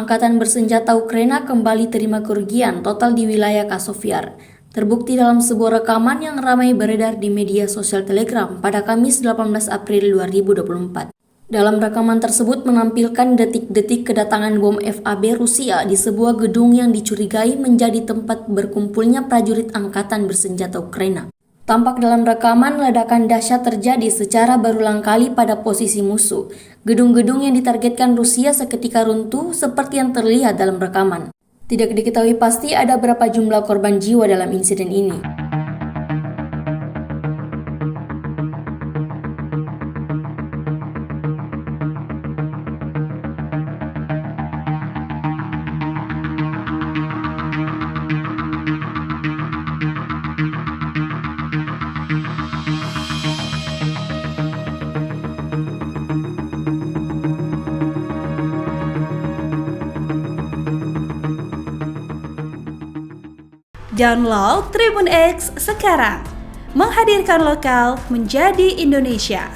Angkatan bersenjata Ukraina kembali terima kerugian total di wilayah Kasovyar. Terbukti dalam sebuah rekaman yang ramai beredar di media sosial Telegram pada Kamis 18 April 2024. Dalam rekaman tersebut menampilkan detik-detik kedatangan bom FAB Rusia di sebuah gedung yang dicurigai menjadi tempat berkumpulnya prajurit Angkatan bersenjata Ukraina. Tampak dalam rekaman ledakan dahsyat terjadi secara berulang kali pada posisi musuh. Gedung-gedung yang ditargetkan Rusia seketika runtuh seperti yang terlihat dalam rekaman. Tidak diketahui pasti ada berapa jumlah korban jiwa dalam insiden ini. Download Tribun X sekarang, menghadirkan lokal menjadi Indonesia.